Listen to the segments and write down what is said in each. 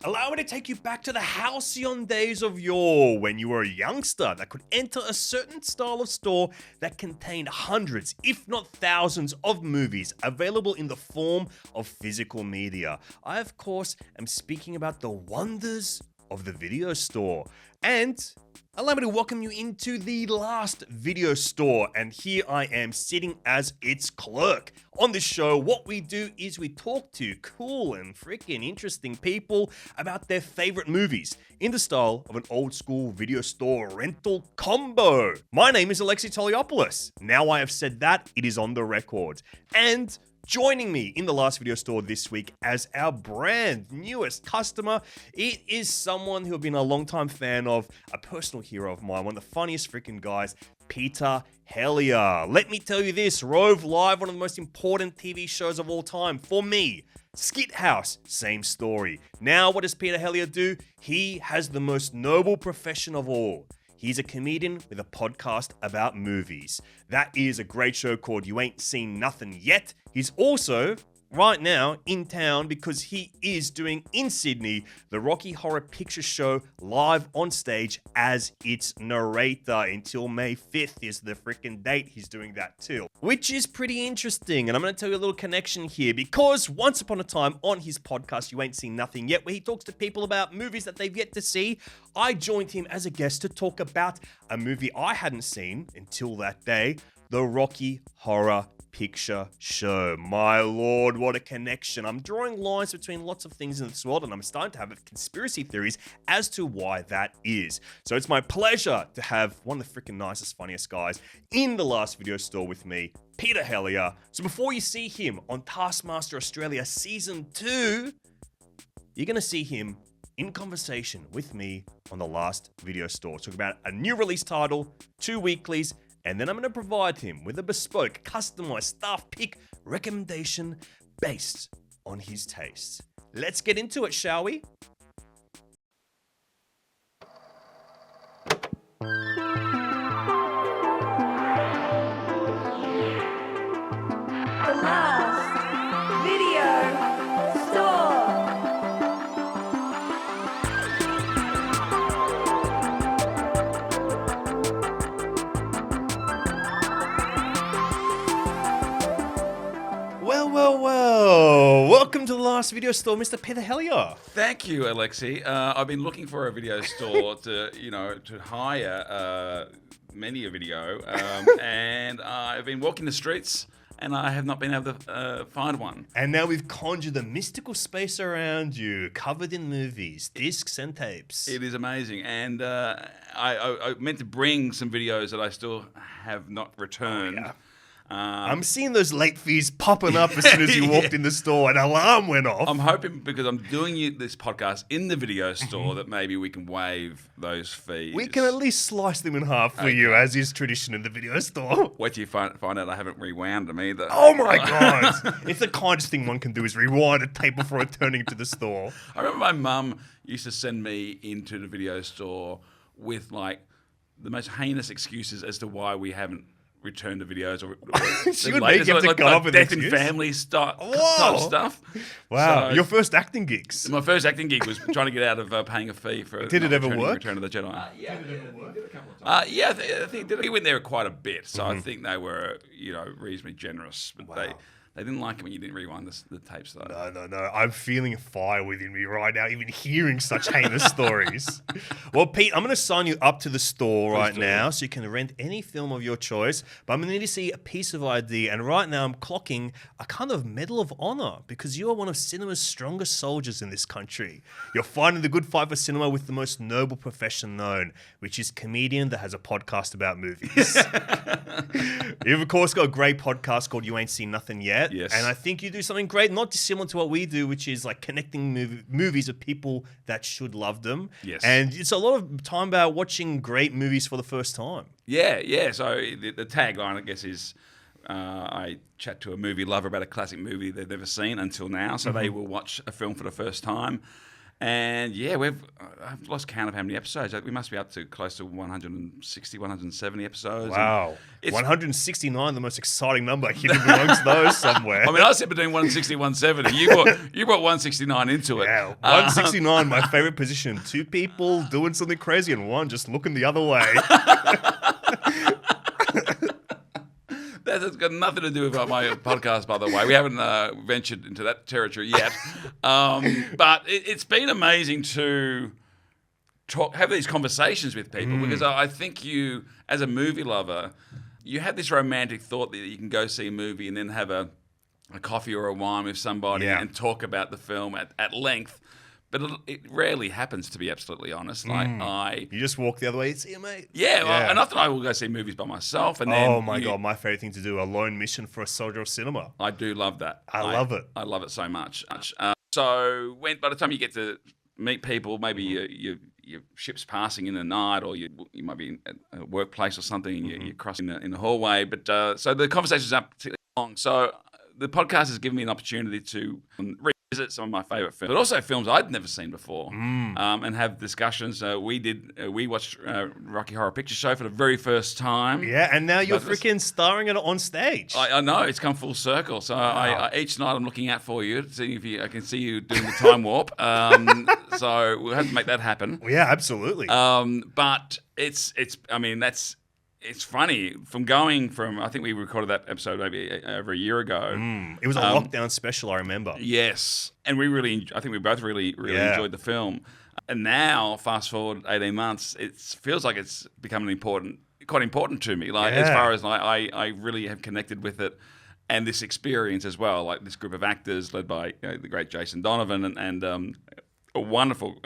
Allow me to take you back to the halcyon days of yore when you were a youngster that could enter a certain style of store that contained hundreds, if not thousands, of movies available in the form of physical media. I, of course, am speaking about the wonders of the video store. And allow me to welcome you into the last video store, and here I am sitting as its clerk. On this show, what we do is we talk to cool and freaking interesting people about their favorite movies in the style of an old school video store rental combo. My name is Alexei. Now I have said that, it is on the record. And joining me in the last video store this week as our brand newest customer, it is someone who I've been a long-time fan of, a personal hero of mine, one of the funniest freaking guys, Peter Helliar. Let me tell you this, Rove Live, one of the most important TV shows of all time for me. Skithouse, same story. Now what does Peter Helliar do? He has the most noble profession of all. He's a comedian with a podcast about movies. That is a great show called You Ain't Seen Nothing Yet. He's also, right now, in town because he is doing, in Sydney, the Rocky Horror Picture Show live on stage as its narrator. Until May 5th is the freaking date he's doing that too. Which is pretty interesting, and I'm going to tell you a little connection here because once upon a time on his podcast, You Ain't Seen Nothing Yet, where he talks to people about movies that they've yet to see, I joined him as a guest to talk about a movie I hadn't seen until that day, the Rocky Horror Picture Show. My lord, what a connection. I'm drawing lines between lots of things in this world, and I'm starting to have conspiracy theories as to why that is. So it's my pleasure to have one of the freaking nicest, funniest guys in the last video store with me, Peter Helliar. So before you see him on Taskmaster Australia Season 2, you're going to see him in conversation with me on the last video store. Talk about a new release title, 2 weeklies, and then I'm going to provide him with a bespoke, customized staff pick recommendation based on his tastes. Let's get into it, shall we? The last video store. Well. Welcome to the last video store, Mr. Peter Helliar. Thank you, Alexei. I've been looking for a video store to hire many a video, and I've been walking the streets, and I have not been able to find one. And now we've conjured a mystical space around you, covered in movies, discs and tapes. It is amazing, and I meant to bring some videos that I still have not returned. Oh, yeah. I'm seeing those late fees popping up as soon as you walked in the store. An alarm went off. I'm hoping, because I'm doing this podcast in the video store, that maybe we can waive those fees. We can at least slice them in half for you, as is tradition in the video store. Wait till you find out I haven't rewound them either. Oh my God. It's the kindest thing one can do is rewind a tape before returning to the store. I remember my mum used to send me into the video store with like the most heinous excuses as to why we haven't returned the videos or She would make you have to come up with death an and excuse? family type stuff. Wow, So, your first acting gigs. my first acting gig was trying to get out of paying a fee for. Did it ever work? Return of the Jedi. Yeah, did it ever work? Did a couple of times. Yeah, I think we went there quite a bit, so I think they were reasonably generous, but they didn't like it when you didn't rewind the tapes though. No. I'm feeling a fire within me right now, even hearing such heinous stories. Well, Pete, I'm going to sign you up to the store right now so you can rent any film of your choice. But I'm going to need to see a piece of ID. And right now I'm clocking a kind of Medal of Honor because you are one of cinema's strongest soldiers in this country. You're fighting the good fight for cinema with the most noble profession known, which is comedian that has a podcast about movies. You've, of course, got a great podcast called You Ain't Seen Nothing Yet. Yes. And I think you do something great, not dissimilar to what we do, which is like connecting movies with people that should love them. Yes. And it's a lot of time about watching great movies for the first time. Yeah. So the tagline, I guess, is I chat to a movie lover about a classic movie they've never seen until now. So they will watch a film for the first time. And yeah, I've lost count of how many episodes. We must be up to close to 160, 170 episodes. Wow. 169, the most exciting number, hidden amongst those somewhere. I mean, I said between 160 and 170. You brought 169 into it. Yeah, 169, my favorite position. 2 people doing something crazy and 1 just looking the other way. That's got nothing to do with my podcast, by the way. We haven't ventured into that territory yet. But it's been amazing to have these conversations with people because I think you, as a movie lover, you have this romantic thought that you can go see a movie and then have a coffee or a wine with somebody and talk about the film at length. But it rarely happens, to be absolutely honest. You just walk the other way, see you, mate. Yeah, well, and often I will go see movies by myself. And then oh my God, my favorite thing to do, a lone mission for a soldier of cinema. I do love that. I love it. I love it so much. So by the time you get to meet people, maybe your ship's passing in the night, or you might be in a workplace or something, and you're crossing in the hallway. But so the conversation's not particularly long. So the podcast has given me an opportunity to revisit some of my favourite films, but also films I'd never seen before, and have discussions. We watched Rocky Horror Picture Show for the very first time. Yeah, and now you're freaking starring it on stage. I know, it's come full circle. So each night I'm looking out for you, seeing if I can see you doing the time warp. So we'll have to make that happen. Yeah, absolutely. But it's funny I think we recorded that episode maybe over a year ago. It was a lockdown special, I remember. Yes. And I think we both really enjoyed the film. And now, fast forward 18 months, it feels like it's become quite important to me. As far as I really have connected with it and this experience as well. Like this group of actors led by the great Jason Donovan and a wonderful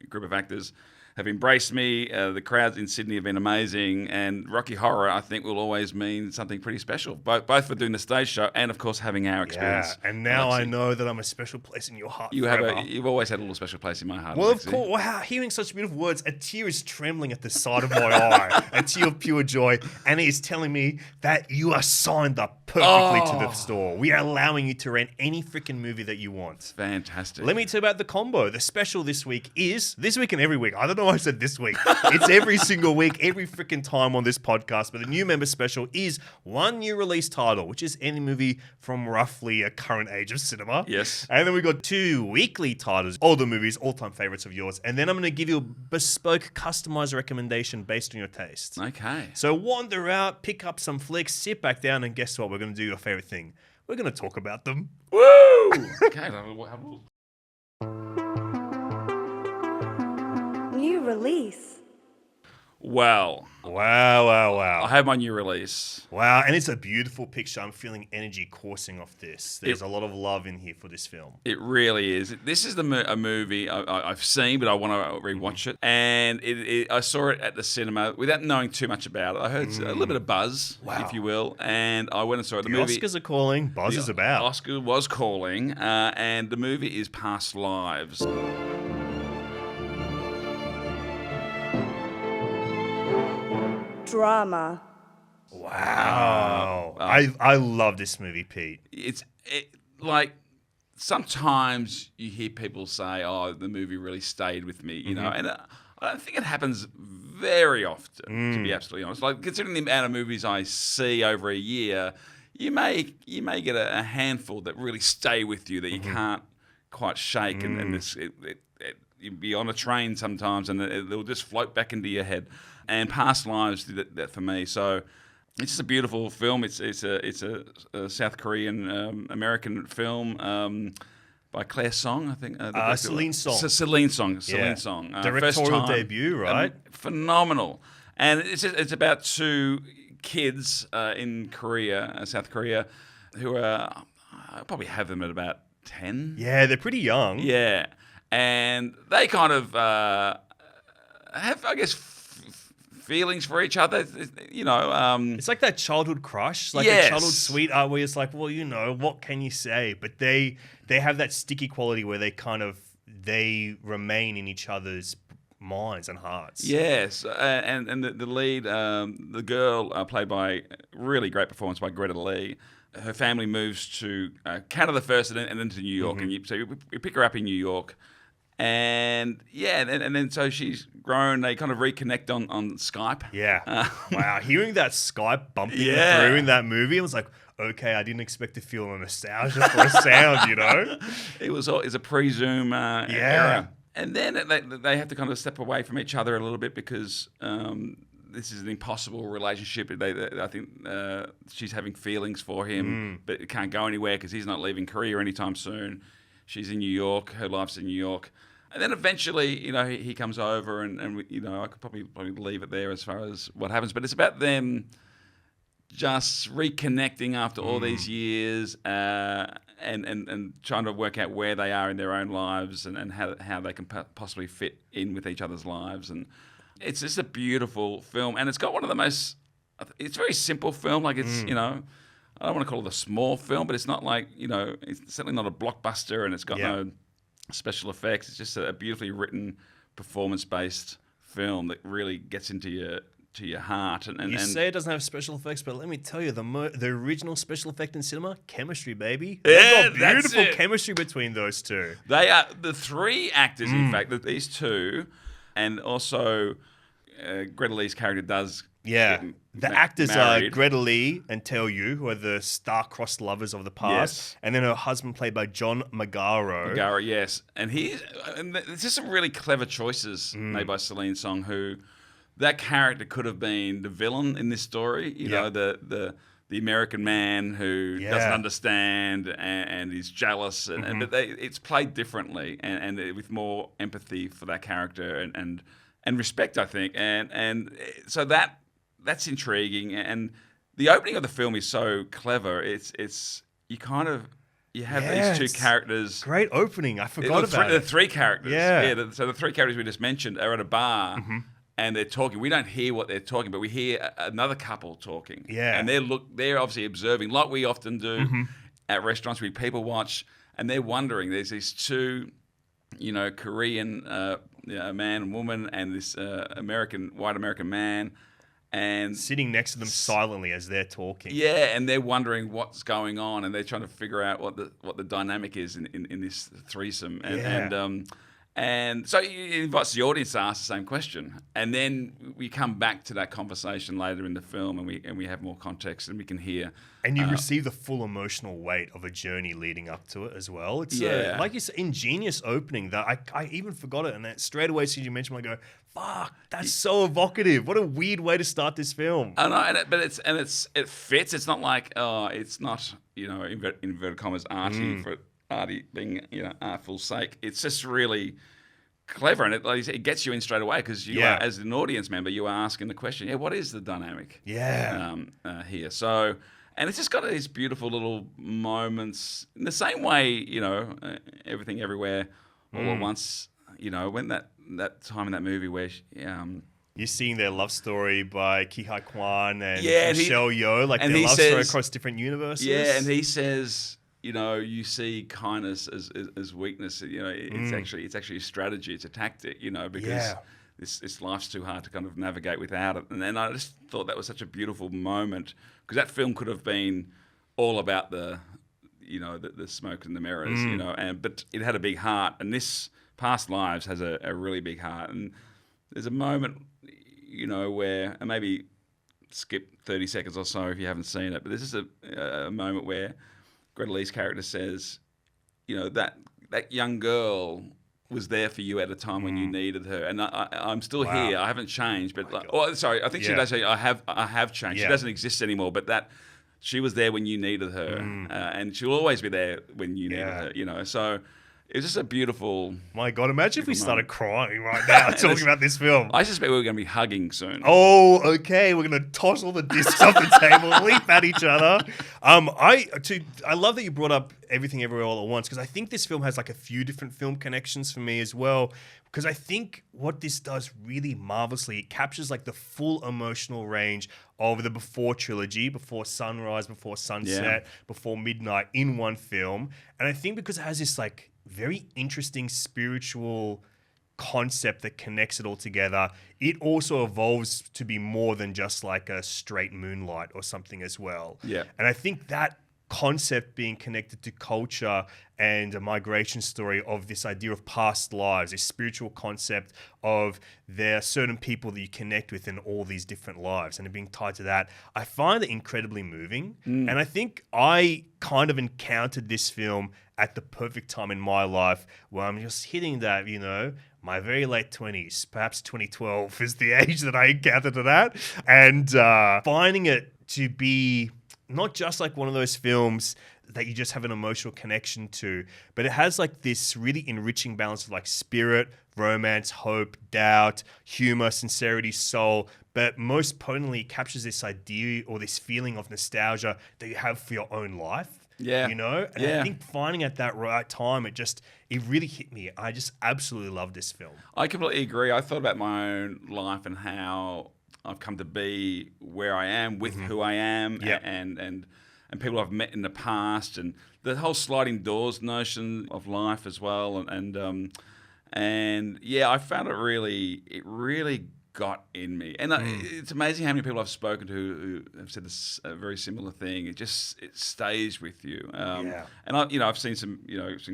group of actors have embraced me. The crowds in Sydney have been amazing, and Rocky Horror, I think, will always mean something pretty special, both for doing the stage show and, of course, having our experience. Yeah, and now I know that I'm a special place in your heart. You've always had a little special place in my heart. Well, Alexei. Of course. Wow, hearing such beautiful words, a tear is trembling at the side of my eye, a tear of pure joy, and it is telling me that you are signed up perfectly to the store. We are allowing you to rent any freaking movie that you want. Fantastic. Let me tell you about the combo. The special this week and every week. I don't know why I said this week. It's every single week, every freaking time on this podcast. But the new member special is 1 new release title, which is any movie from roughly a current age of cinema. Yes. And then we got 2 weekly titles, older movies, all-time favorites of yours. And then I'm going to give you a bespoke, customized recommendation based on your taste. Okay. So wander out, pick up some flicks, sit back down, and guess what? We're going to do your favorite thing. We're going to talk about them. Woo! Okay. New release. Wow. Wow. I have my new release. Wow, and it's a beautiful picture. I'm feeling energy coursing off this. There's a lot of love in here for this film. It really is. This is a movie I've seen, but I want to rewatch it. And I saw it at the cinema without knowing too much about it. I heard a little bit of buzz, if you will, and I went and saw it. The movie, Oscars are calling. Buzz is about. Oscar was calling, and the movie is Past Lives. Drama. Wow. I love this movie, Pete. Like sometimes you hear people say, "Oh, the movie really stayed with me," you know, and I don't think it happens very often, to be absolutely honest. Like considering the amount of movies I see over a year, you may get a handful that really stay with you that you can't quite shake, and you'll be on a train sometimes, and it'll just float back into your head. And Past Lives did that for me. So it's just a beautiful film. It's a South Korean American film by Claire Song, I think. Celine Song. Celine Song. Directorial debut, right? Phenomenal. And it's about 2 kids in Korea, South Korea, who are, I probably have them at about 10. Yeah, they're pretty young. Yeah. And they kind of have, I guess, feelings for each other, you know. It's like that childhood crush, like yes. a childhood sweetheart where it's like, well, you know, what can you say? But they have that sticky quality where they remain in each other's minds and hearts. Yes, and the lead, the girl played by really great performance by Greta Lee. Her family moves to Canada first and then to New York, and so you pick her up in New York. And then so she's grown. They kind of reconnect on Skype. Yeah. Wow. Hearing that Skype bumping Yeah. through in that movie, I was like, okay, I didn't expect to feel a nostalgia for a sound, you know? It's a pre-Zoom era. And then they have to kind of step away from each other a little bit because this is an impossible relationship. I think she's having feelings for him, but it can't go anywhere because he's not leaving Korea anytime soon. She's in New York. Her life's in New York. And then eventually, he comes over and I could probably leave it there as far as what happens. But it's about them just reconnecting after all these years and trying to work out where they are in their own lives and how they can possibly fit in with each other's lives. And it's just a beautiful film. And it's got one of the most... It's a very simple film. Like, it's, I don't want to call it a small film, but it's not like, it's certainly not a blockbuster and it's got no special effects. It's just a beautifully written, performance-based film that really gets into your heart. And you say it doesn't have special effects, but let me tell you, the original special effect in cinema, chemistry, baby. Yeah, They've got beautiful that's it. chemistry between those two. They are the three actors, in fact, these two, and also Greta Lee's character does. Yeah. The actors married. are Greta Lee and Teo Yu, who are the star-crossed lovers of the past. Yes. And then her husband, played by John Magaro. Magaro, yes. And there's just some really clever choices made by Celine Song, who that character could have been the villain in this story. You know, the American man who doesn't understand and is jealous. But it's played differently and with more empathy for that character and respect, I think. And so that's intriguing, and the opening of the film is so clever. You have these two characters. Great opening. I forgot about the it. three characters. Yeah. So the three characters we just mentioned are at a bar, and they're talking. We don't hear what they're talking, but we hear another couple talking. Yeah. And they're obviously observing, like we often do at restaurants. We people watch, and they're wondering. There's these two, Korean man and woman, and this white American man. And sitting next to them silently as they're talking. Yeah, and they're wondering what's going on, and they're trying to figure out what the dynamic is in this threesome. And so it invites the audience to ask the same question, and then we come back to that conversation later in the film, and we have more context, and we can hear. And you receive the full emotional weight of a journey leading up to it as well. It's like you said, ingenious opening that I even forgot it, and that straight away as soon as you mentioned, I go, "Fuck, that's so evocative! What a weird way to start this film." I know, but it fits. It's not like it's not inverted commas arty for arty being artful sake. It's just really clever, and it gets you in straight away because you are, as an audience member, you are asking the question, what is the dynamic? Here. So. And it's just got these beautiful little moments in the same way, Everything Everywhere All at Once, when that time in that movie where you're seeing their love story by Ki Hai Kwan and and Michelle Yeoh, like their love story across different universes. Yeah, and he says, you see kindness as weakness. It's actually a strategy, it's a tactic, because this life's too hard to kind of navigate without it. And then I just thought that was such a beautiful moment because that film could have been all about the smoke and the mirrors, but it had a big heart. And this Past Lives has a really big heart. And there's a moment, where, and maybe skip 30 seconds or so if you haven't seen it, but this is a moment where Greta Lee's character says, that young girl was there for you at a time when you needed her, and I'm still here. I haven't changed, but I think she does say I have changed. She doesn't exist anymore, but that she was there when you needed her, and she'll always be there when you needed her. So it's just a beautiful. My God, imagine if we started crying right now talking about this film. I suspect we're going to be hugging soon. Oh, okay. We're going to toss all the discs off the table and leap at each other. I love that you brought up Everything Everywhere All at Once because I think this film has like a few different film connections for me as well. Because I think what this does really marvelously, it captures like the full emotional range of the Before trilogy, Before Sunrise, Before Sunset, Before Midnight in one film. And I think because it has this like very interesting spiritual concept that connects it all together, it also evolves to be more than just like a straight moonlight or something as well. Yeah. And I think that concept being connected to culture and a migration story of this idea of past lives, this spiritual concept of there are certain people that you connect with in all these different lives, and it being tied to that, I find it incredibly moving. And I think I kind of encountered this film at the perfect time in my life where I'm just hitting that, my very late 20s, perhaps 2012 is the age that I encountered it at, and finding it to be not just like one of those films that you just have an emotional connection to, but it has like this really enriching balance of like spirit, romance, hope, doubt, humor, sincerity, soul, but most potently it captures this idea or this feeling of nostalgia that you have for your own life. Yeah. And I think finding at that right time, it really hit me. I just absolutely love this film. I completely agree. I thought about my own life and how I've come to be where I am with who I am, and people I've met in the past, and the whole sliding doors notion of life as well. And yeah, I found it really got in me. And it's amazing how many people I've spoken to who have said this very similar thing. It stays with you. And I've seen some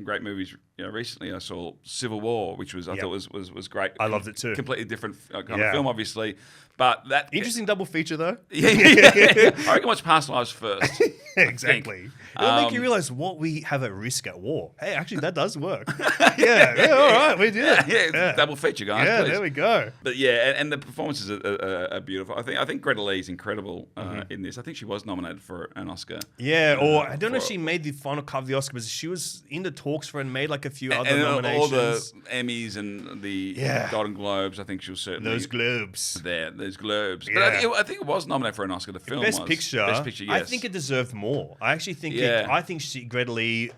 great movies. Recently I saw Civil War, which I thought was great. I loved it too. Completely different kind of film, obviously. But that interesting double feature though. Yeah. I reckon watch Past Lives first. Exactly. It'll make you realize what we have at risk at war. Hey, actually, that does work. yeah, all right, we did it. Yeah, double feature, guys. Yeah, please. there we go. But yeah, and the performances are beautiful. I think Greta Lee is incredible in this. I think she was nominated for an Oscar. Yeah, or I don't know if she made the final cut of the Oscar, but she was in the talks for it and made like a few other nominations. All the Emmys and the Golden Globes, I think she was certainly those Globes. Those Globes. But I think it was nominated for an Oscar. The film Best Picture. Yes. I think it deserved more. I actually think Greta Lee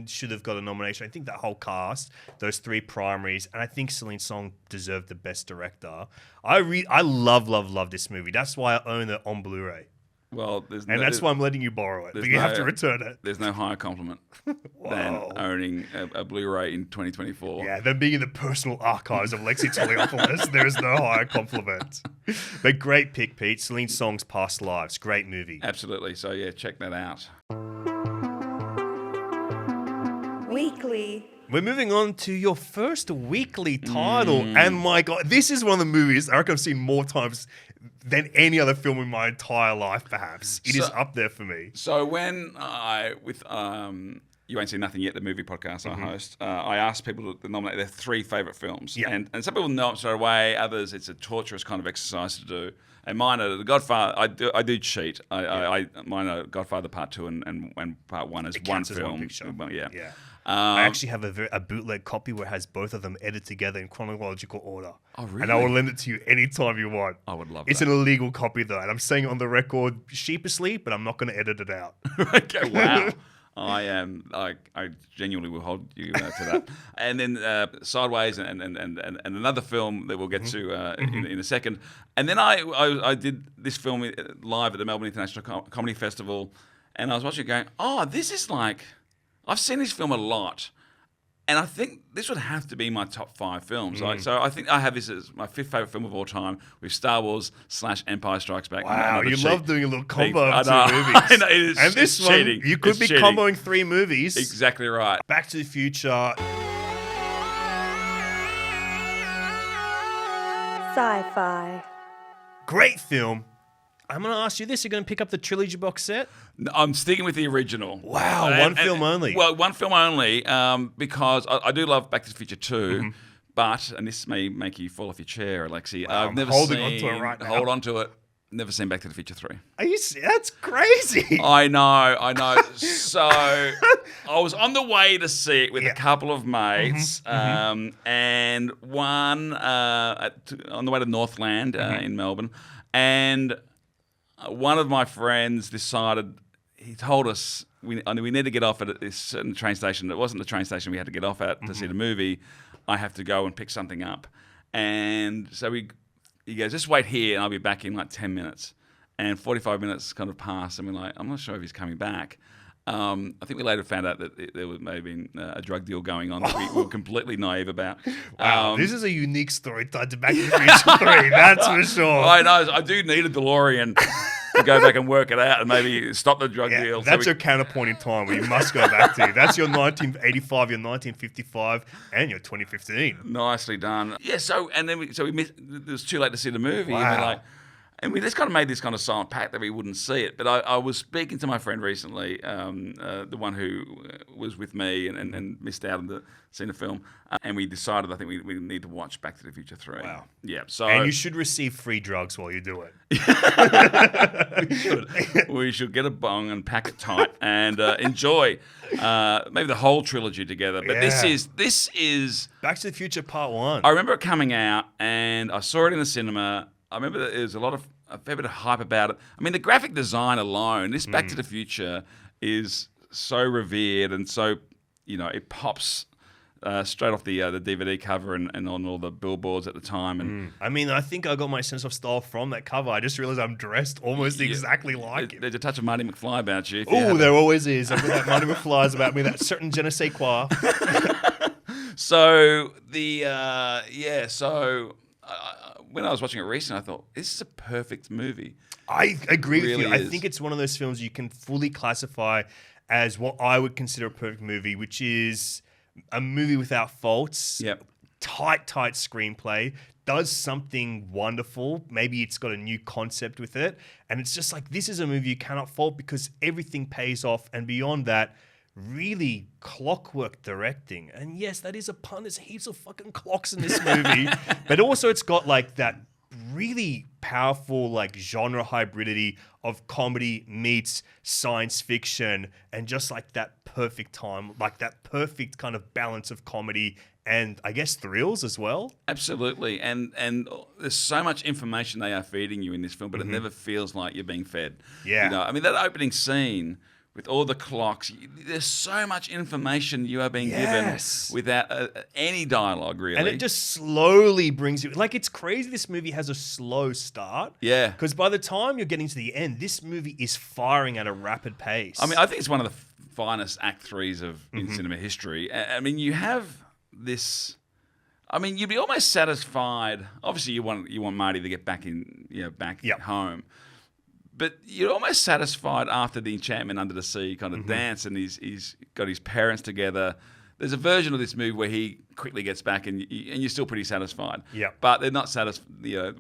should have got a nomination. I think that whole cast, those three primaries, and I think Celine Song deserved the Best Director. I love this movie. That's why I own it on Blu-ray. Well, that's why I'm letting you borrow it. But you have to return it. There's no higher compliment than owning a Blu-ray in 2024. Yeah, than being in the personal archives of Alexei Toliopoulos. There is no higher compliment. But great pick, Pete. Celine Song's Past Lives. Great movie. Absolutely. So yeah, check that out. Weekly. We're moving on to your first weekly title. And my God, this is one of the movies I reckon I've seen more times than any other film in my entire life, perhaps. It is up there for me. So when You Ain't Seen Nothing Yet, the movie podcast I host, I asked people to nominate their three favourite films. Yeah. And some people know it straight away, others it's a torturous kind of exercise to do. And mine are The Godfather. I do cheat. Mine are Godfather Part 2 and Part 1 is one film. One picture. Well, yeah. I actually have a bootleg copy where it has both of them edited together in chronological order. Oh, really? And I will lend it to you anytime you want. I would love It's that. an illegal copy, though, and I'm saying it on the record sheepishly, but I'm not going to edit it out. Okay, wow. I genuinely will hold you to that. And then Sideways and another film that we'll get to in a second. And then I did this film live at the Melbourne International Comedy Festival, and I was watching it going, oh, this is like... I've seen this film a lot, and I think this would have to be my top 5 films. So I think I have this as my 5th favourite film of all time with Star Wars / Empire Strikes Back. Wow, you love doing a little combo of two movies. I know, and this one, cheating. you could be cheating. comboing 3 movies. Exactly right. Back to the Future. Sci-fi. Great film. I'm going to ask you this. You're going to pick up the trilogy box set? No, I'm sticking with the original. Wow, one film only. Well, one film only because I do love Back to the Future 2, but, and this may make you fall off your chair, Alexei, I've never holding onto it right now. Hold on to it. Never seen Back to the Future 3. Are you? That's crazy. I know. So I was on the way to see it with a couple of mates, and one on the way to Northland in Melbourne, and one of my friends decided, he told us we need to get off at this certain train station. It wasn't the train station we had to get off at to see the movie. I have to go and pick something up. And so he goes, just wait here and I'll be back in like 10 minutes. And 45 minutes kind of passed and we're like, I'm not sure if he's coming back. I think we later found out that there was maybe a drug deal going on that we were completely naive about. Wow, this is a unique story tied to Back to the Future 3, that's for sure. I know. I do need a DeLorean to go back and work it out and maybe stop the drug Yeah, deal. that's your counterpoint in time where you must go back to. That's your 1985, your 1955, and your 2015. Nicely done. Yeah. So we missed. It was too late to see the movie. Wow. And we just kind of made this kind of silent pact that we wouldn't see it. But I was speaking to my friend recently, the one who was with me and missed out on seeing the film, and we decided I think we need to watch Back to the Future 3. Wow. Yeah. So And you should receive free drugs while you do it. we should get a bong and pack it tight and enjoy maybe the whole trilogy together. But Yeah. this is Back to the Future Part 1. I remember it coming out and I saw it in the cinema. I remember there was a fair bit of hype about it. I mean, the graphic design alone, this Back to the Future is so revered and so, it pops straight off the DVD cover and on all the billboards at the time. And I mean, I think I got my sense of style from that cover. I just realized I'm dressed almost exactly like him. There's a touch of Marty McFly about you. Oh, there always is. I've got that Marty McFly's about me, that certain je ne sais quoi. So when I was watching it recently, I thought this is a perfect movie. I agree with you. Really I is. think it's one of those films you can fully classify as what I would consider a perfect movie, which is a movie without faults. Yep. Tight screenplay. Does something wonderful. Maybe it's got a new concept with it. And it's just like, this is a movie you cannot fault because everything pays off. And beyond that, really clockwork directing. And yes, that is a pun. There's heaps of fucking clocks in this movie. But also it's got like that really powerful like genre hybridity of comedy meets science fiction and just like that perfect time, like that perfect kind of balance of comedy and I guess thrills as well. Absolutely. And there's so much information they are feeding you in this film, but it never feels like you're being fed. Yeah. I mean, that opening scene with all the clocks, there's so much information you are being Yes. given without any dialogue, really. And it just slowly brings you, like it's crazy this movie has a slow start. Yeah. Because by the time you're getting to the end, this movie is firing at a rapid pace. I mean, I think it's one of the finest Act 3s in cinema history. I mean, you have this... I mean, you'd be almost satisfied. Obviously, you want Marty to get back home. But you're almost satisfied after the enchantment under the sea kind of dance, and he's got his parents together. There's a version of this movie where he quickly gets back, and you're still pretty satisfied. Yeah. But they're not satisfied.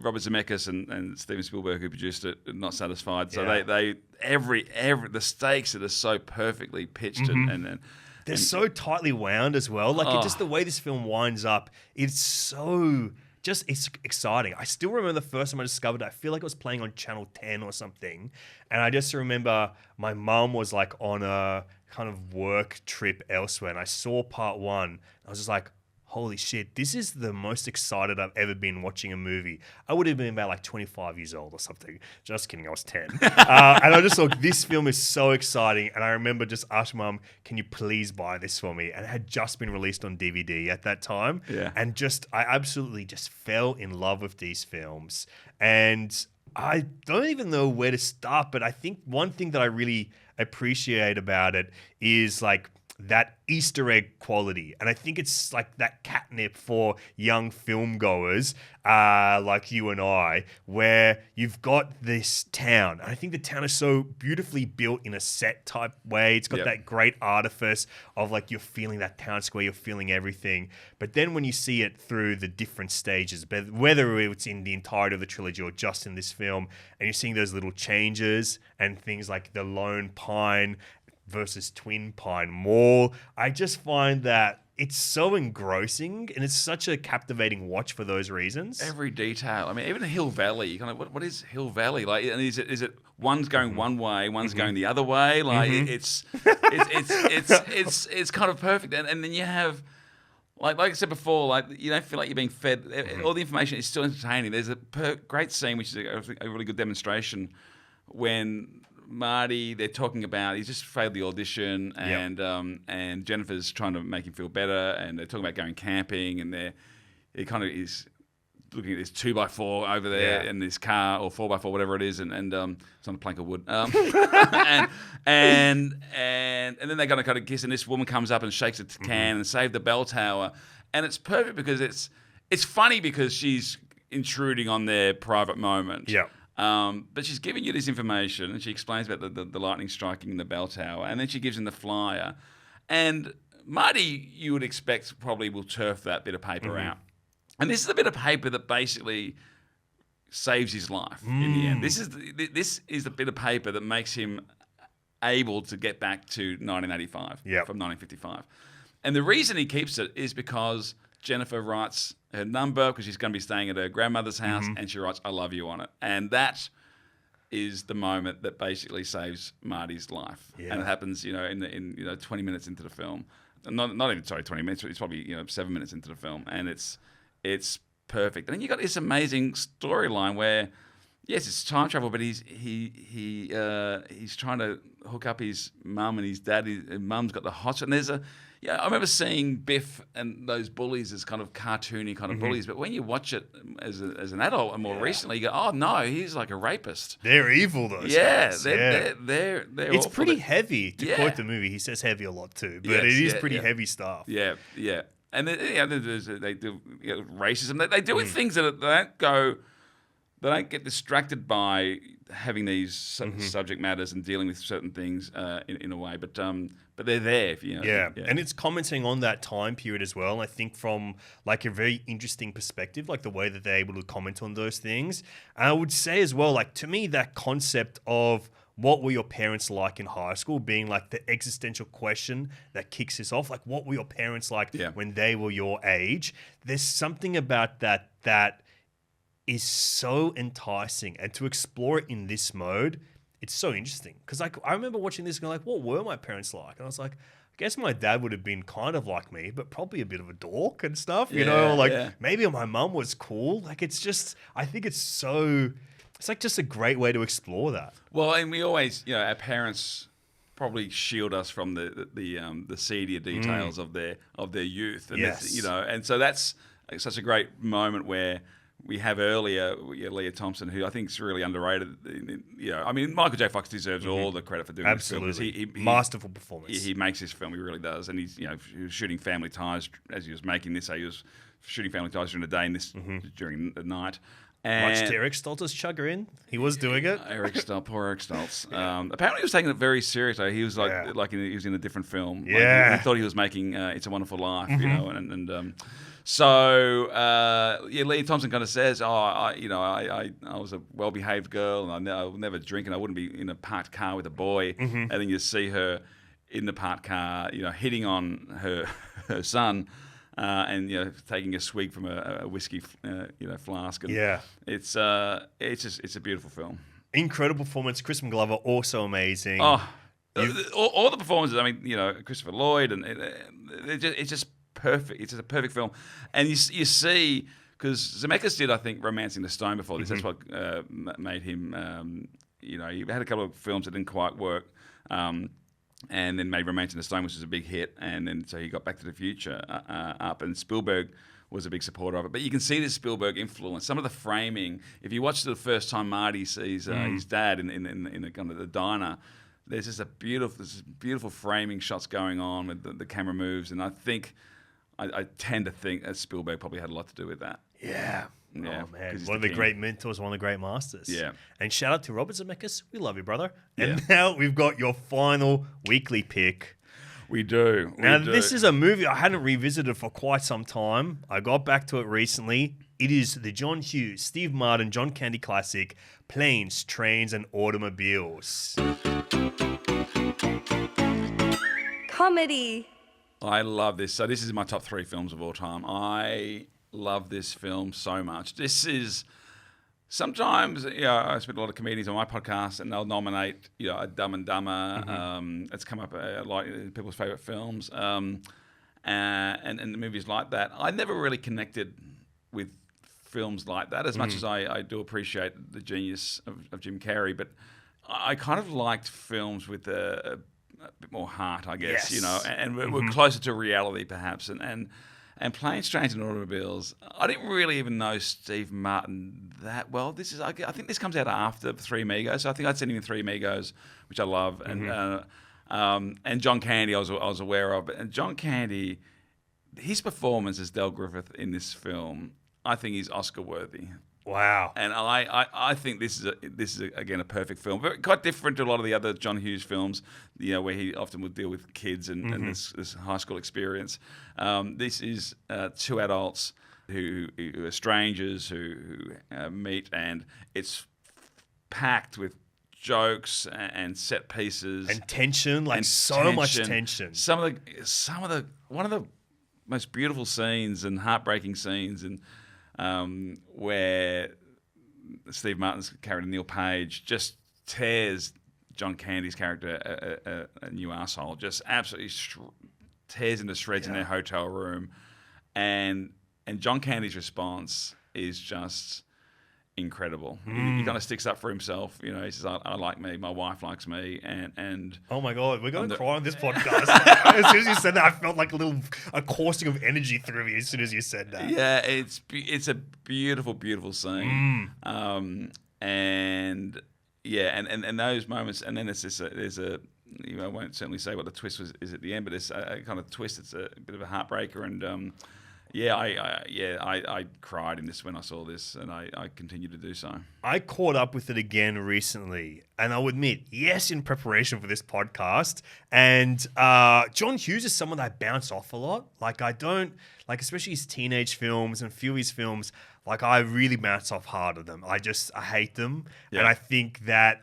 Robert Zemeckis and Steven Spielberg, who produced it, are not satisfied. So Yeah. every the stakes that are so perfectly pitched and They're so tightly wound as well. Like just the way this film winds up, it's so it's exciting. I still remember the first time I discovered it. I feel like it was playing on Channel 10 or something. And I just remember my mum was like on a kind of work trip elsewhere. And I saw part 1. I was just like, holy shit, this is the most excited I've ever been watching a movie. I would have been about like 25 years old or something. Just kidding, I was 10. And I just thought, this film is so exciting. And I remember just asking Mum, can you please buy this for me? And it had just been released on DVD at that time. Yeah. And I absolutely just fell in love with these films. And I don't even know where to start, but I think one thing that I really appreciate about it is like that Easter egg quality. And I think it's like that catnip for young film goers like you and I, where you've got this town. And I think the town is so beautifully built in a set type way. It's got that great artifice of like you're feeling that town square, you're feeling everything. But then when you see it through the different stages, whether it's in the entirety of the trilogy or just in this film, and you're seeing those little changes and things like the Lone Pine versus Twin Pine Mall, I just find that it's so engrossing and it's such a captivating watch for those reasons. every detail. I mean, even Hill Valley. You kind of what is Hill Valley like? And is it one's going one way, one's going the other way? Like it's kind of perfect. And then you have like I said before, like you don't feel like you're being fed. All the information is still entertaining. There's a great scene which is a really good demonstration when Marty, they're talking about he's just failed the audition, and Jennifer's trying to make him feel better, and they're talking about going camping, and he kind of is looking at this 2x4 over there in this car, or 4x4, whatever it is, and it's on a plank of wood, and then they're going to kind of kiss, and this woman comes up and shakes a can and save the bell tower, and it's perfect because it's funny because she's intruding on their private moment. Yeah. But she's giving you this information, and she explains about the lightning striking the bell tower, and then she gives him the flyer. And Marty, you would expect, probably will turf that bit of paper out. And this is the bit of paper that basically saves his life in the end. This is the bit of paper that makes him able to get back to 1985 from 1955. And the reason he keeps it is because Jennifer writes her number because she's going to be staying at her grandmother's house, and she writes "I love you" on it. And that is the moment that basically saves Marty's life. And it happens, in 20 minutes into the film. Not even 20 minutes. It's probably 7 minutes into the film, and it's perfect. And then you got this amazing storyline where, yes, it's time travel, but he's trying to hook up his mum and his dad. His mum's got the hot. And there's I remember seeing Biff and those bullies as kind of cartoony kind of bullies, but when you watch it as an adult and more recently, you go, oh no, he's like a rapist. They're evil, those guys. They're It's awful. pretty heavy. To quote the movie, he says heavy a lot too, but it is pretty heavy stuff. Yeah. And they do racism. They do things that they don't get distracted by having these subject matters and dealing with certain things in a way, but they're there. And it's commenting on that time period as well. I think from like a very interesting perspective, like the way that they're able to comment on those things. And I would say as well, like to me, that concept of what were your parents like in high school being like the existential question that kicks this off. Like, what were your parents like when they were your age? There's something about that is so enticing. And to explore it in this mode, it's so interesting. Because like, I remember watching this and going like, what were my parents like? And I was like, I guess my dad would have been kind of like me, but probably a bit of a dork and stuff, maybe my mum was cool. Like, it's just, I think it's like just a great way to explore that. Well, and we always, our parents probably shield us from the seedier details of their youth, and and so that's such a great moment where we have earlier Leah Thompson, who I think is really underrated. I mean, Michael J. Fox deserves all the credit for doing this film. He masterful performance. He makes this film. He really does, and he was shooting Family Ties as he was making this. So he was shooting Family Ties during the day and this during the night. And much to Eric Stoltz's chagrin, in. He was doing it. Poor Eric Stoltz. Apparently, he was taking it very seriously. He was he was in a different film. Yeah, he thought he was making "It's a Wonderful Life," So Leah Thompson kind of says, I was a well-behaved girl, and I would never drink, and I wouldn't be in a parked car with a boy. And then you see her in the parked car, hitting on her son. And taking a swig from a whiskey, flask. And it's a beautiful film. Incredible performance. Crispin Glover also amazing. Oh, all the performances. I mean, Christopher Lloyd, and it's just perfect. It's just a perfect film. And you see, because Zemeckis did, I think, Romancing the Stone before this. That's what made him. He had a couple of films that didn't quite work. And then made Romancing the Stone, which was a big hit, and then so he got Back to the Future up, and Spielberg was a big supporter of it. But you can see this Spielberg influence. Some of the framing, if you watch it the first time Marty sees his dad in the kind of the diner, there's just beautiful framing shots going on with the camera moves, and I think I tend to think that Spielberg probably had a lot to do with that. Yeah. Yeah, oh man, one of the great mentors, one of the great masters. Yeah. And shout out to Robert Zemeckis. We love you, brother. And now we've got your final weekly pick. We do. This is a movie I hadn't revisited for quite some time. I got back to it recently. It is the John Hughes, Steve Martin, John Candy classic, Planes, Trains, and Automobiles. Comedy. I love this. So this is my top 3 films of all time. I love this film so much. This is sometimes, I speak to a lot of comedians on my podcast, and they'll nominate, a Dumb and Dumber. It's come up a lot in people's favorite films, and the movies like that. I never really connected with films like that as much as I do appreciate the genius of Jim Carrey, but I kind of liked films with a bit more heart, I guess, and we're closer to reality perhaps, and Planes, Trains, and Automobiles. I didn't really even know Steve Martin that well. I think this comes out after Three Amigos. So I think I'd seen him in Three Amigos, which I love, and John Candy I was aware of. And John Candy, his performance as Del Griffith in this film, I think he's Oscar worthy. Wow. And I think this is again a perfect film. Very, quite different to a lot of the other John Hughes films, where he often would deal with kids and this high school experience. This is two adults who are strangers who meet, and it's packed with jokes and set pieces And tension, like and so much tension. One of the most beautiful scenes and heartbreaking scenes, and where Steve Martin's character Neil Page just tears John Candy's character a new asshole, just absolutely tears into shreds in their hotel room, and John Candy's response is just incredible. He kind of sticks up for himself. He says, I like me, my wife likes me, and Oh my God, we're going to cry on this podcast. As soon as you said that, I felt like a coursing of energy through me as soon as you said that. yeah, it's a beautiful, beautiful scene. And those moments, and then there's a I won't certainly say what the twist is at the end, but it's a kind of twist. It's a bit of a heartbreaker, and I cried in this when I saw this, and I continue to do so. I caught up with it again recently, and I'll admit, yes, in preparation for this podcast. And John Hughes is someone that I bounce off a lot. Like, I don't, like, especially his teenage films and a few of his films, like, I really bounce off hard of them. I hate them. Yeah. And I think that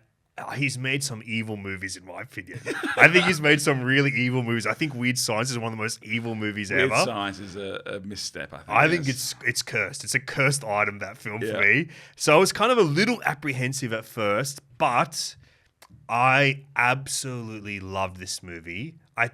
he's made some evil movies, in my opinion. I think he's made some really evil movies. I think Weird Science is one of the most evil movies ever. Weird Science is a misstep, I think. I think it's cursed. It's a cursed item, that film, for Yeah. me. So I was kind of a little apprehensive at first, but I absolutely loved this movie. I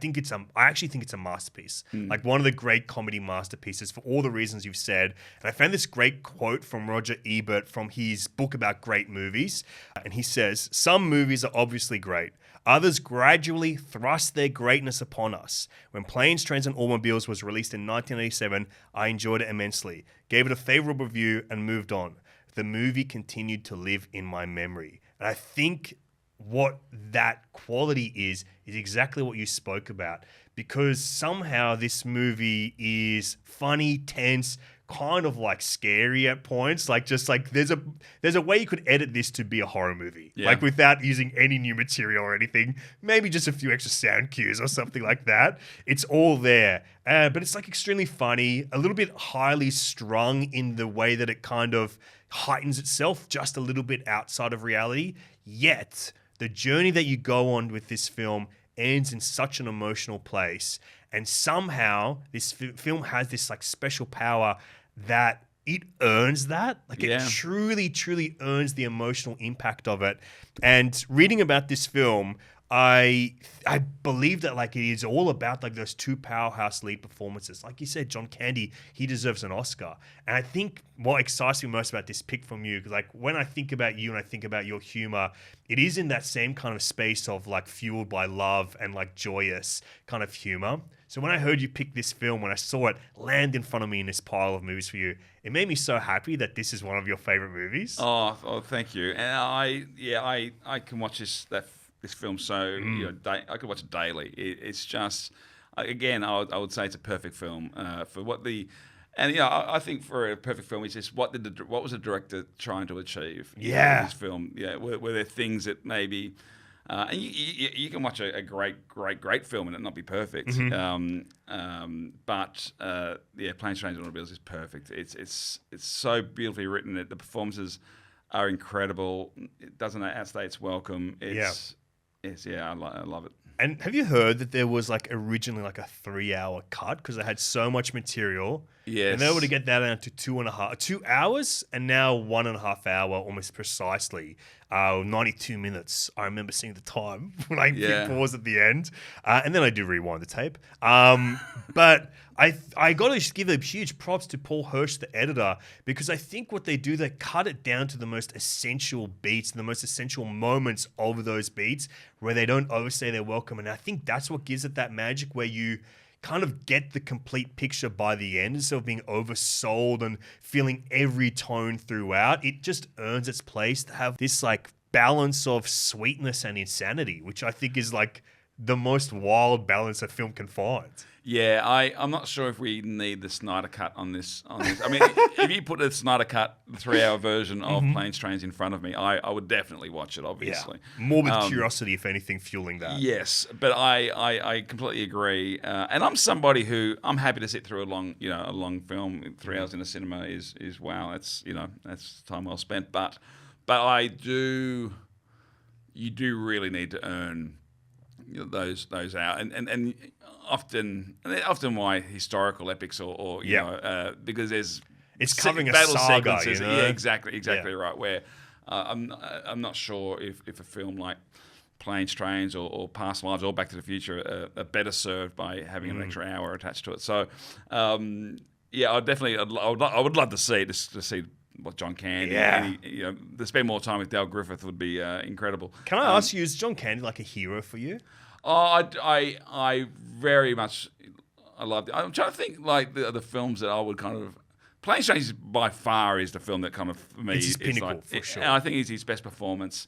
actually think it's a masterpiece. Like one of the great comedy masterpieces for all the reasons you've said. And I found this great quote from Roger Ebert from his book about great movies. And he says, "Some movies are obviously great. Others gradually thrust their greatness upon us. When Planes, Trains and Automobiles was released in 1987, I enjoyed it immensely, gave it a favorable review and moved on. The movie continued to live in my memory." And I think what that quality is exactly what you spoke about, because somehow this movie is funny, tense, kind of like scary at points. Like, just like there's a way you could edit this to be a horror movie, like without using any new material or anything. Maybe just a few extra sound cues or something like that. It's all there, but it's like extremely funny, a little bit highly strung in the way that it kind of heightens itself just a little bit outside of reality. Yet the journey that you go on with this film ends in such an emotional place, and somehow this film has this like special power that it earns that. Like, it truly, truly earns the emotional impact of it. And reading about this film, I believe that like it is all about like those two powerhouse lead performances. Like you said, John Candy, he deserves an Oscar. And I think what excites me most about this pick from you, because like when I think about you and I think about your humor, it is in that same kind of space of like fueled by love and like joyous kind of humor. So when I heard you pick this film, when I saw it land in front of me in this pile of movies for you, it made me so happy that this is one of your favorite movies. Oh, thank you. And I can watch this film so I could watch it daily. It's just, again, I would say it's a perfect film for what the. And I think for a perfect film, it's just what was the director trying to achieve? In this film, were there things that maybe, and you can watch a great film and it not be perfect, but Planes, Trains and Automobiles is perfect. It's so beautifully written. The performances are incredible. It doesn't outstay its welcome. I love it. And have you heard that there was like originally like a 3-hour cut because they had so much material? Yes. And they were able to get that down to 2 hours, and now 1.5 hour almost precisely. 92 minutes. I remember seeing the time when I hit pause at the end. And then I do rewind the tape. But I got to give a huge props to Paul Hirsch, the editor, because I think what they do, they cut it down to the most essential beats and the most essential moments of those beats where they don't overstay their welcome. And I think that's what gives it that magic, where you kind of get the complete picture by the end instead of being oversold and feeling every tone throughout. It just earns its place to have this like balance of sweetness and insanity, which I think is like the most wild balance a film can find. Yeah, I'm not sure if we need the Snyder Cut on this. I mean, if you put the Snyder Cut 3-hour version of Planes, Trains in front of me, I would definitely watch it, obviously. Morbid curiosity, if anything, fueling that. Yes, but I completely agree. And I'm somebody who I'm happy to sit through a long film. 3 hours in a cinema is wow. That's time well spent. But you do really need to earn those out, and often why historical epics or because there's it's covering a battle saga, sequences. you know? Yeah, exactly right. Where I'm not sure if a film like Planes, Trains, or Past Lives, or Back to the Future are better served by having an extra hour attached to it. So I would love to see what John Candy. To spend more time with Dale Griffith would be incredible. Can I ask you, is John Candy like a hero for you? I very much loved it. I'm trying to think like the films that I would kind of. Planes, Trains by far is the film that kind of for me it's his pinnacle like, for sure. I think it's his best performance.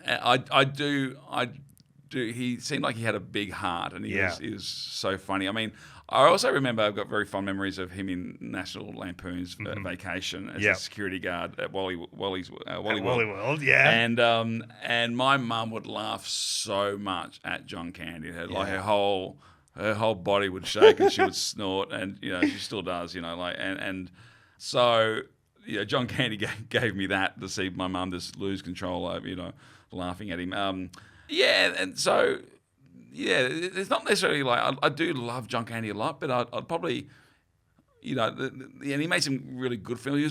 I do. He seemed like he had a big heart, and he was so funny. I mean, I also remember I've got very fond memories of him in National Lampoon's Vacation as a security guard at Wally World, yeah. And my mum would laugh so much at John Candy. Her whole body would shake and she would snort, and she still does. So John Candy gave me that to see my mum just lose control over laughing at him. And so. Yeah, it's not necessarily like I do love John Candy a lot, but I'd probably, and he made some really good films. He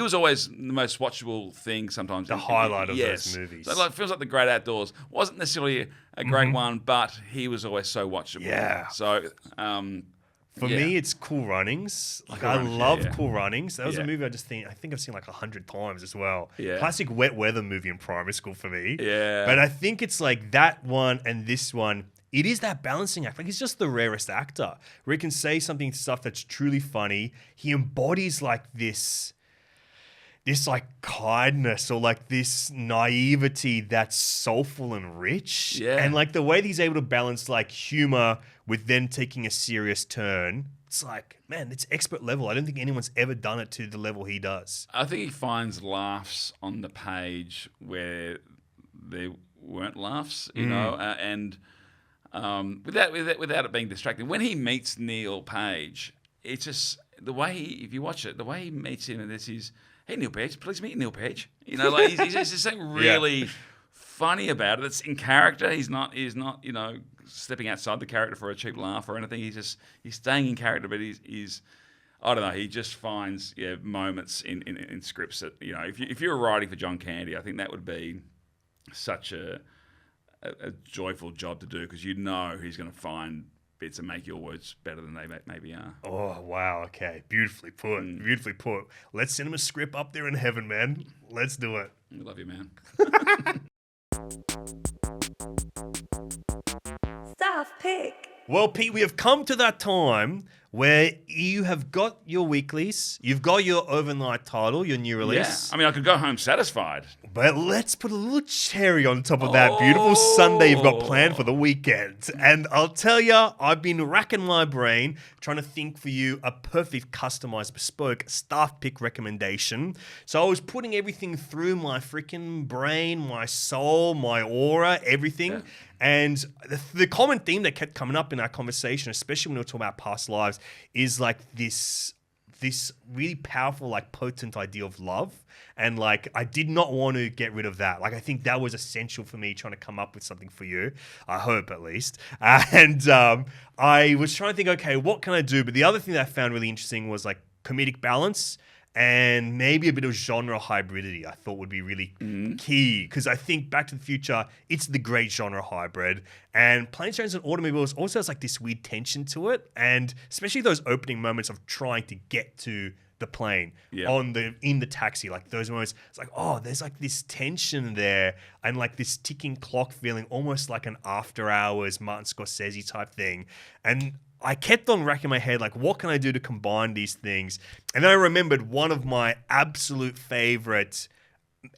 was always the most watchable thing sometimes. The highlight of those movies. So like films like The Great Outdoors wasn't necessarily a great one, but he was always so watchable. Yeah. So for me, it's Cool Runnings. I love Cool Runnings. That was a movie I think I've seen like 100 times as well. Yeah. Classic wet weather movie in primary school for me. Yeah. But I think it's like that one and this one. It is that balancing act. Like he's just the rarest actor where he can say stuff that's truly funny. He embodies like this like kindness or like this naivety that's soulful and rich. Yeah. And like the way that he's able to balance like humor with then taking a serious turn. It's like, man, it's expert level. I don't think anyone's ever done it to the level he does. I think he finds laughs on the page where there weren't laughs, and without it being distracting. When he meets Neil Page, it's just the way if you watch it, the way he meets him, and this is, hey Neil Page, please meet Neil Page. Like he's just something really funny about it. It's in character. He's not stepping outside the character for a cheap laugh or anything. He's staying in character, but he's I don't know. He just finds moments in scripts that if you're writing for John Candy, I think that would be such a joyful job to do because he's going to find bits and make your words better than they maybe are. Oh, wow. Okay. Beautifully put. Beautifully put. Let's send him a script up there in heaven, man. Let's do it. I love you, man. Staff pick. Well, Pete, we have come to that time where you have got your weeklies, you've got your overnight title, your new release. Yeah. I mean, I could go home satisfied. But let's put a little cherry on top of that beautiful Sunday you've got planned for the weekend. And I'll tell you, I've been racking my brain trying to think for you a perfect, customized, bespoke staff pick recommendation. So I was putting everything through my freaking brain, my soul, my aura, everything. Yeah. And the common theme that kept coming up in our conversation, especially when we were talking about past lives, is like this really powerful, like potent idea of love. And like, I did not want to get rid of that. Like, I think that was essential for me trying to come up with something for you. I hope at least. And I was trying to think, okay, what can I do? But the other thing that I found really interesting was like comedic balance and maybe a bit of genre hybridity I thought would be really key. Because I think Back to the Future, it's the great genre hybrid. And Planes, Trains, and Automobiles also has like this weird tension to it. And especially those opening moments of trying to get to the plane in the taxi, like those moments, it's like, oh, there's like this tension there and like this ticking clock feeling, almost like an After Hours Martin Scorsese type thing. And I kept on racking my head, like, what can I do to combine these things? And then I remembered one of my absolute favorite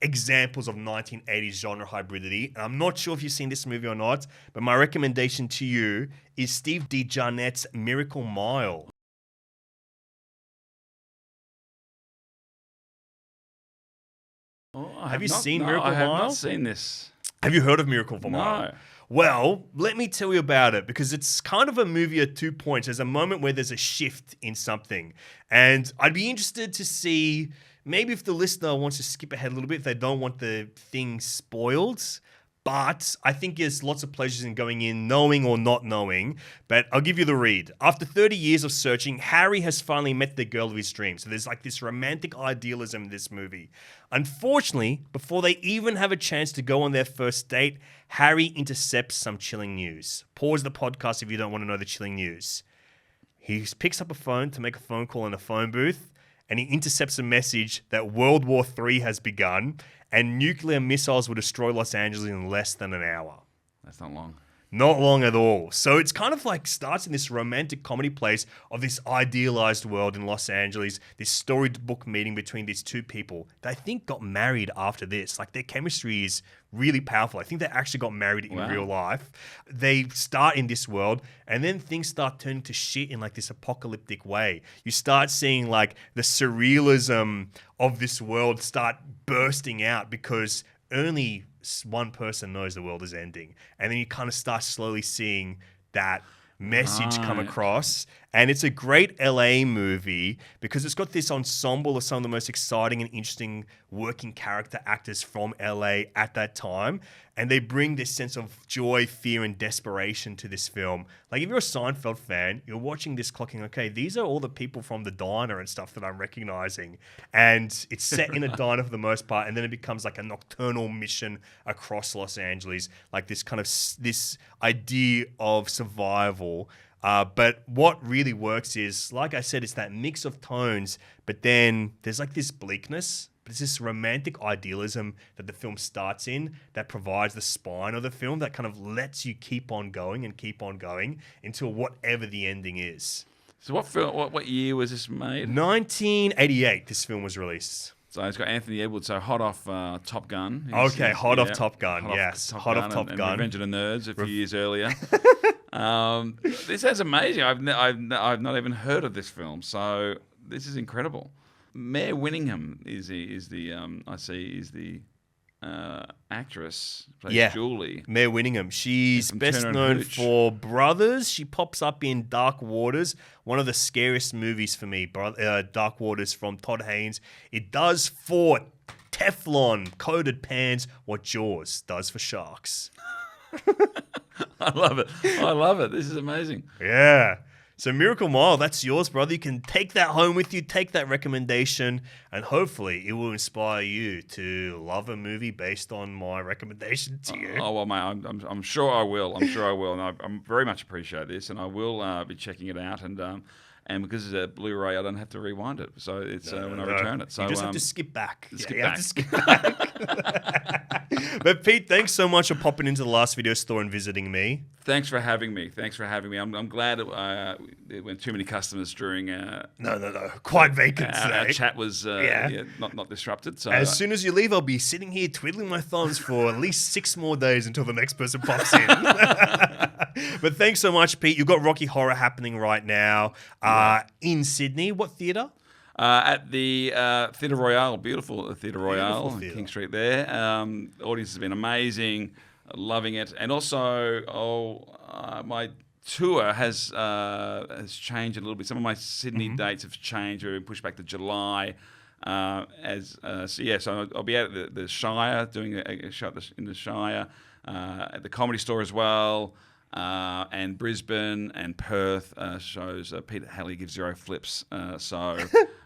examples of 1980s genre hybridity. And I'm not sure if you've seen this movie or not, but my recommendation to you is Steve DeJarnett's Miracle Mile. Oh, Have you seen Miracle I have Mile? not seen this. Have you heard of Miracle for Mile? No. Well, let me tell you about it because it's kind of a movie at 2 points. There's a moment where there's a shift in something. And I'd be interested to see maybe if the listener wants to skip ahead a little bit, if they don't want the thing spoiled. But I think there's lots of pleasures in going in, knowing or not knowing. But I'll give you the read. After 30 years of searching, Harry has finally met the girl of his dreams. So there's like this romantic idealism in this movie. Unfortunately, before they even have a chance to go on their first date, Harry intercepts some chilling news. Pause the podcast if you don't want to know the chilling news. He picks up a phone to make a phone call in a phone booth, and he intercepts a message that World War III has begun and nuclear missiles will destroy Los Angeles in less than an hour. That's not long. Not long at all. So it's kind of like starts in this romantic comedy place of this idealized world in Los Angeles, this storybook meeting between these two people that I think got married after this. Like their chemistry is really powerful. I think they actually got married in real life. They start in this world and then things start turning to shit in like this apocalyptic way. You start seeing like the surrealism of this world start bursting out because only one person knows the world is ending. And then you kind of start slowly seeing that message come across. And it's a great LA movie because it's got this ensemble of some of the most exciting and interesting working character actors from LA at that time. And they bring this sense of joy, fear, and desperation to this film. Like if you're a Seinfeld fan, you're watching this clocking, okay, these are all the people from the diner and stuff that I'm recognizing. And it's set in a diner for the most part. And then it becomes like a nocturnal mission across Los Angeles. Like this kind of, this idea of survival. But what really works is, like I said, it's that mix of tones, but then there's like this bleakness, but it's this romantic idealism that the film starts in that provides the spine of the film that kind of lets you keep on going until whatever the ending is. So what year was this made? 1988, this film was released. So it's got Anthony Edwards, so hot off Top Gun. Hot off Top Gun, yes. Hot off Top Gun. Revenge of the Nerds a few years earlier. This is amazing. I've not even heard of this film, so this is incredible. Mare Winningham is the actress plays Julie. Mare Winningham. She's best known for Brothers. She pops up in Dark Waters, one of the scariest movies for me. Dark Waters from Todd Haynes. It does for Teflon coated pans what Jaws does for sharks. I love it. This is amazing. Yeah. So Miracle Mile, that's yours, brother. You can take that home with you, take that recommendation, and hopefully it will inspire you to love a movie based on my recommendation to you. Oh well, mate, I'm sure I will. And I very much appreciate this, and I will be checking it out. And because it's a Blu-ray, I don't have to rewind it. So it's when I return it. So you just have to skip back. Skip back. But Pete, thanks so much for popping into the Last Video Store and visiting me. Thanks for having me. I'm glad there weren't too many customers during. No. Quite vacant today. Our chat was not disrupted. So as soon as you leave, I'll be sitting here twiddling my thumbs for at least 6 more days until the next person pops in. But thanks so much, Pete. You've got Rocky Horror happening right now in Sydney. What theatre? At the Theatre Royale, beautiful Theatre Royale on King Street there. The audience has been amazing, loving it. And also, my tour has changed a little bit. Some of my Sydney dates have changed. We've been pushed back to July. So I'll be at the Shire, doing a show in the Shire, at the Comedy Store as well. And Brisbane and Perth shows. Peter Helliar gives 0 flips.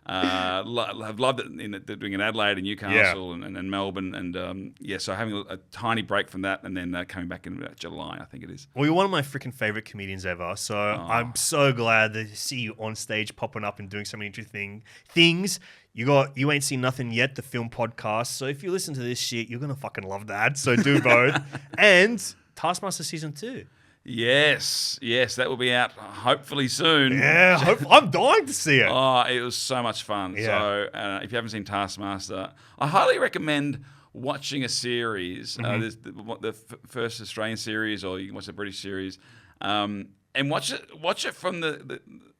I've loved it they're doing in Adelaide and Newcastle and Melbourne. And so having a tiny break from that and then coming back in July, I think it is. Well, you're one of my freaking favourite comedians ever. So I'm so glad to see you on stage popping up and doing so many interesting things. You Ain't Seen Nothing Yet, the film podcast. So if you listen to this shit, you're going to fucking love that. So do both. And Taskmaster Season 2. Yes, that will be out hopefully soon. Yeah, I'm dying to see it. Oh, it was so much fun. Yeah. So if you haven't seen Taskmaster, I highly recommend watching a series. There's the first Australian series, or you can watch the British series, and watch it from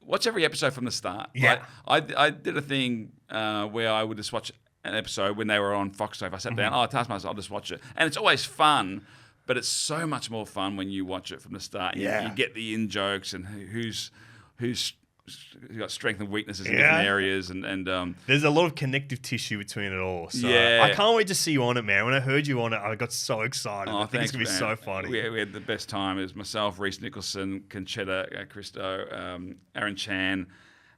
watch every episode from the start. Yeah. Like, I did a thing where I would just watch an episode when they were on Fox. So if I sat down, Taskmaster, I'll just watch it, and it's always fun. But it's so much more fun when you watch it from the start. Yeah. You get the in-jokes and who's got strength and weaknesses in different areas. And there's a lot of connective tissue between it all. So Yeah. I can't wait to see you on it, man. When I heard you on it, I got so excited. I think it's going to be so man. funny. We had the best time. It was myself, Reese Nicholson, Conchetta Christo, Aaron Chan,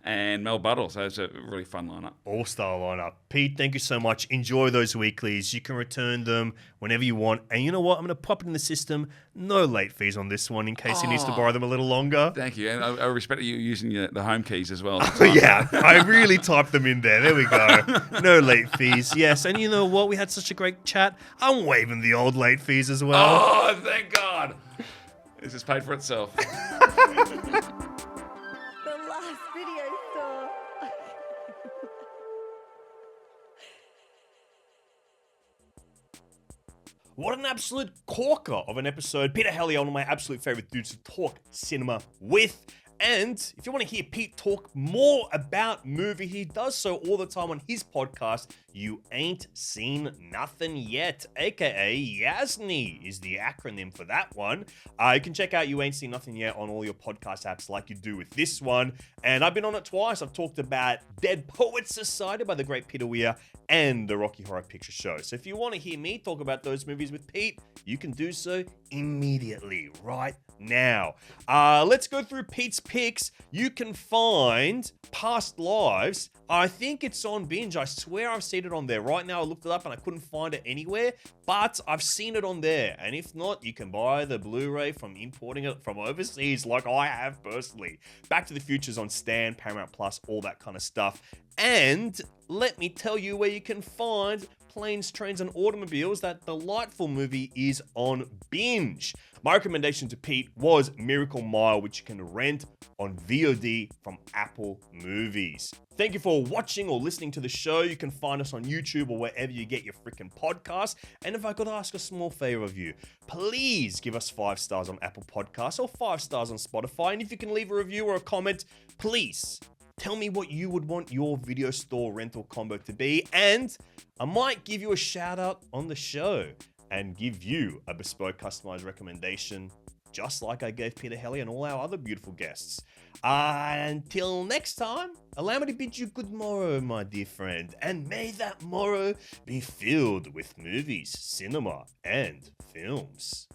and Mel Buttle. So it's a really fun lineup. All-star lineup. Pete, thank you so much. Enjoy those weeklies. You can return them whenever you want. And you know what? I'm going to pop it in the system. No late fees on this one in case he needs to borrow them a little longer. Thank you. And I respect you using the home keys as well. Yeah, I really typed them in there. There we go. No late fees. Yes, and you know what? We had such a great chat. I'm waiving the old late fees as well. Oh, thank God. This has paid for itself. The last video store. What an absolute corker of an episode. Peter Helliar, one of my absolute favorite dudes to talk cinema with. And if you want to hear Pete talk more about movie, he does so all the time on his podcast, You Ain't Seen Nothing Yet, aka YASNY is the acronym for that one. You can check out You Ain't Seen Nothing Yet on all your podcast apps like you do with this one. And I've been on it twice. I've talked about Dead Poets Society by the great Peter Weir and the Rocky Horror Picture Show. So if you want to hear me talk about those movies with Pete, you can do so immediately, right now. Let's go through Pete's picks. You can find Past Lives. I think it's on Binge. I swear I've seen it on there. Right now I looked it up and I couldn't find it anywhere, but I've seen it on there. And if not, you can buy the Blu-ray from importing it from overseas like I have personally. Back to the Future's on Stan, Paramount Plus, all that kind of stuff. And let me tell you where you can find Planes, Trains, and Automobiles. That delightful movie is on Binge. My recommendation to Pete was Miracle Mile, which you can rent on VOD from Apple Movies. Thank you for watching or listening to the show. You can find us on YouTube or wherever you get your freaking podcasts. And if I could ask a small favor of you, please give us 5 stars on Apple Podcasts or 5 stars on Spotify. And if you can leave a review or a comment, please tell me what you would want your video store rental combo to be, and I might give you a shout out on the show and give you a bespoke customized recommendation, just like I gave Peter Helliar and all our other beautiful guests. Until next time, allow me to bid you good morrow, my dear friend, and may that morrow be filled with movies, cinema, and films.